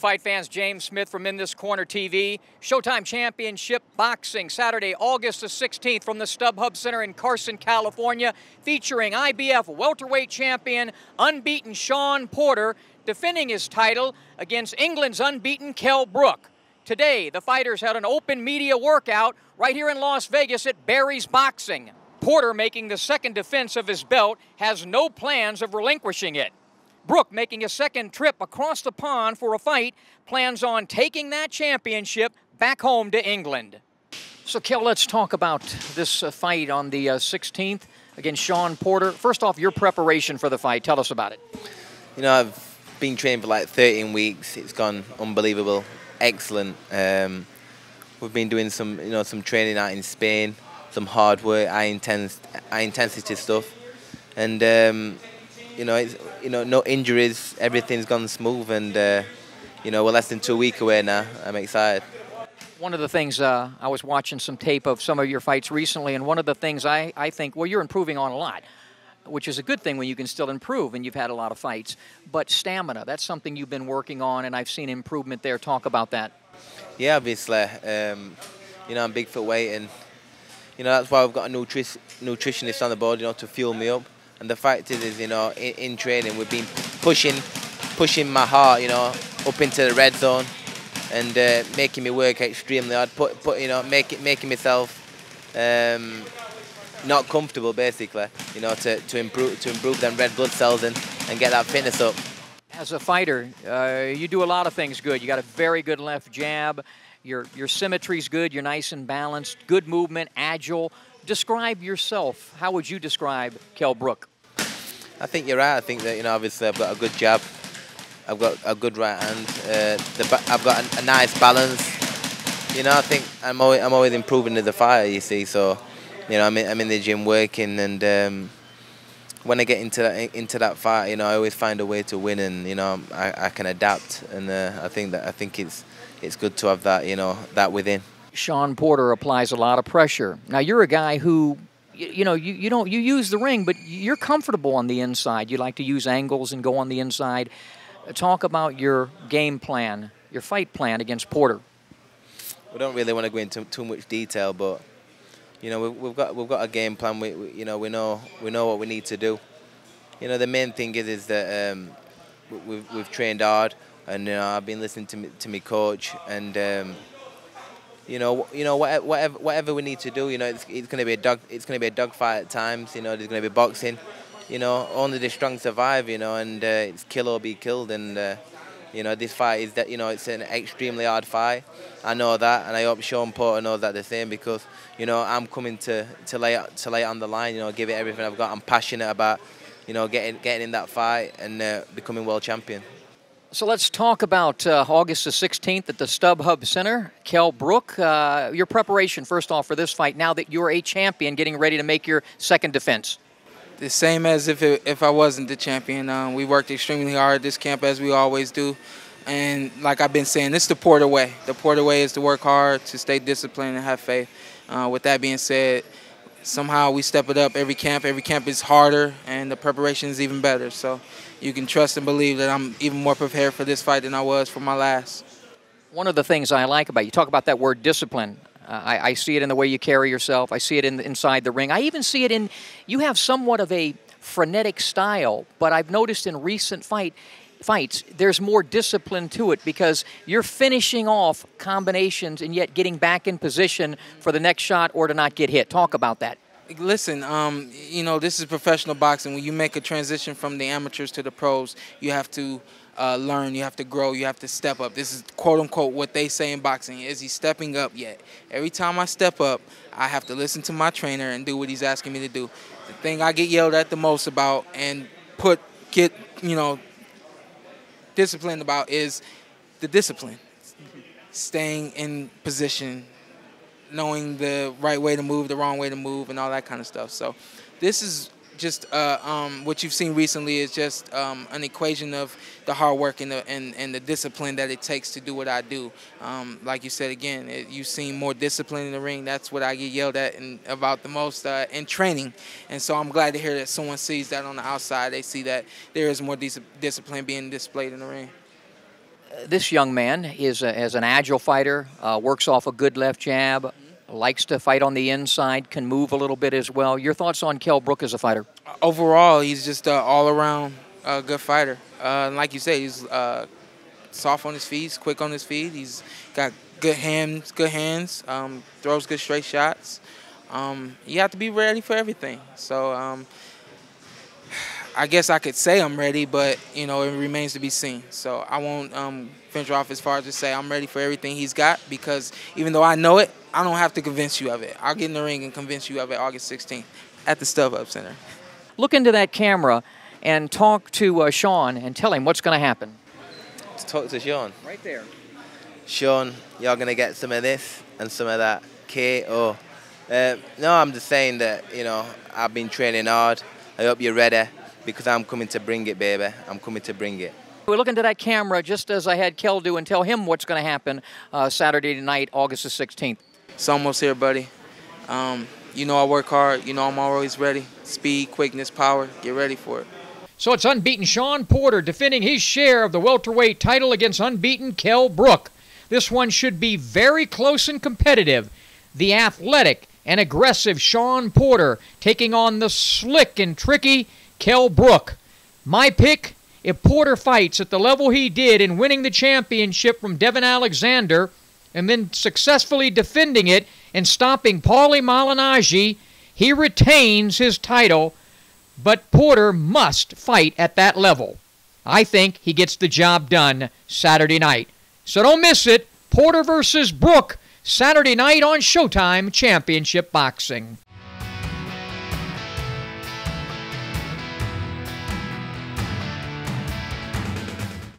fight fans, James Smith from In This Corner TV. Showtime Championship Boxing, Saturday, August the 16th from the StubHub Center in Carson, California, featuring IBF welterweight champion, unbeaten Shawn Porter, defending his title against England's unbeaten Kell Brook. Today, the fighters had an open media workout right here in Las Vegas at Barry's Boxing. Porter, making the second defense of his belt, has no plans of relinquishing it. Brook, making a second trip across the pond for a fight, plans on taking that championship back home to England. So, Kell, let's talk about this fight on the 16th against Shawn Porter. First off, your preparation for the fight. Tell us about it. You know, I've been training for like 13 weeks. It's gone unbelievable, excellent. We've been doing some training out in Spain, some hard work, high intensity stuff, and no injuries. Everything's gone smooth, and we're less than 2 weeks away now. I'm excited. One of the things, I was watching some tape of some of your fights recently, and one of the things I think, well, you're improving on a lot, which is a good thing when you can still improve, and you've had a lot of fights. But stamina, that's something you've been working on, and I've seen improvement there. Talk about that. Yeah, obviously. I'm big foot weight, and that's why we've got a nutritionist on the board, to fuel me up. And the fact is, in training, we've been pushing my heart, up into the red zone, and making me work extremely hard, making myself not comfortable, basically, to improve them red blood cells and get that fitness up. As a fighter, you do a lot of things good. You got a very good left jab. Your symmetry's good. You're nice and balanced. Good movement, agile. Describe yourself. How would you describe Kell Brook? I think you're right. I think that, obviously I've got a good jab. I've got a good right hand. I've got a nice balance. I think I'm always improving as a fighter, you see. So, I'm in the gym working, and when I get into that fight, I always find a way to win, and I can adapt, and I think it's good to have that that within. Shawn Porter applies a lot of pressure. Now you're a guy who, you use the ring, but you're comfortable on the inside. You like to use angles and go on the inside. Talk about your game plan, your fight plan against Porter. We don't really want to go into too much detail, but we've got a game plan. We know what we need to do. The main thing is that we've trained hard, and I've been listening to my coach, and whatever we need to do, it's going to be a dogfight at times. There's going to be boxing. Only the strong survive. And it's kill or be killed. And this fight is that it's an extremely hard fight. I know that, and I hope Shawn Porter knows that the same, because I'm coming to lay it on the line. Give it everything I've got. I'm passionate about getting in that fight and becoming world champion. So let's talk about August the 16th at the StubHub Center. Kell Brook, your preparation, first off, for this fight, now that you're a champion, getting ready to make your second defense. The same as if I wasn't the champion. We worked extremely hard this camp, as we always do. And like I've been saying, it's the Porter way. The Porter way is to work hard, to stay disciplined, and have faith. With that being said, somehow we step it up every camp. Every camp is harder, and the preparation is even better. So you can trust and believe that I'm even more prepared for this fight than I was for my last. One of the things I like about you, talk about that word discipline. I see it in the way you carry yourself. I see it inside the ring. I even see it in, you have somewhat of a frenetic style, but I've noticed in recent fights, there's more discipline to it, because you're finishing off combinations and yet getting back in position for the next shot or to not get hit. Talk about that. Listen, this is professional boxing. When you make a transition from the amateurs to the pros, you have to learn, you have to grow, you have to step up. This is quote-unquote what they say in boxing. Is he stepping up yet? Every time I step up, I have to listen to my trainer and do what he's asking me to do. The thing I get yelled at the most about and get disciplined about is the discipline. Staying in position, knowing the right way to move, the wrong way to move, and all that kind of stuff. So this is just what you've seen recently is just an equation of the hard work and the discipline that it takes to do what I do. Like you said again, you've seen more discipline in the ring. That's what I get yelled at about the most in training. And so I'm glad to hear that someone sees that on the outside. They see that there is more discipline being displayed in the ring. This young man is an agile fighter, works off a good left jab, likes to fight on the inside, can move a little bit as well. Your thoughts on Kell Brook as a fighter? Overall, he's just an all-around good fighter. Like you said, he's soft on his feet, he's quick on his feet. He's got good hands, throws good straight shots. You have to be ready for everything. So I guess I could say I'm ready, but, you know, it remains to be seen. So I won't venture off as far as to say I'm ready for everything he's got, because even though I know it, I don't have to convince you of it. I'll get in the ring and convince you of it August 16th at the StubHub Center. Look into that camera and talk to Shawn and tell him what's going to happen. Let's talk to Shawn. Right there. Shawn, you're going to get some of this and some of that. KO. No, I'm just saying that, you know, I've been training hard. I hope you're ready, because I'm coming to bring it, baby. I'm coming to bring it. We'll look into that camera just as I had Kell do and tell him what's going to happen Saturday night, August the 16th. It's almost here, buddy. You know I work hard. You know I'm always ready. Speed, quickness, power. Get ready for it. So it's unbeaten Shawn Porter defending his share of the welterweight title against unbeaten Kell Brook. This one should be very close and competitive. The athletic and aggressive Shawn Porter taking on the slick and tricky Kell Brook. My pick, if Porter fights at the level he did in winning the championship from Devin Alexander and then successfully defending it and stopping Paulie Malignaggi, he retains his title, but Porter must fight at that level. I think he gets the job done Saturday night. So don't miss it. Porter versus Brook, Saturday night on Showtime Championship Boxing.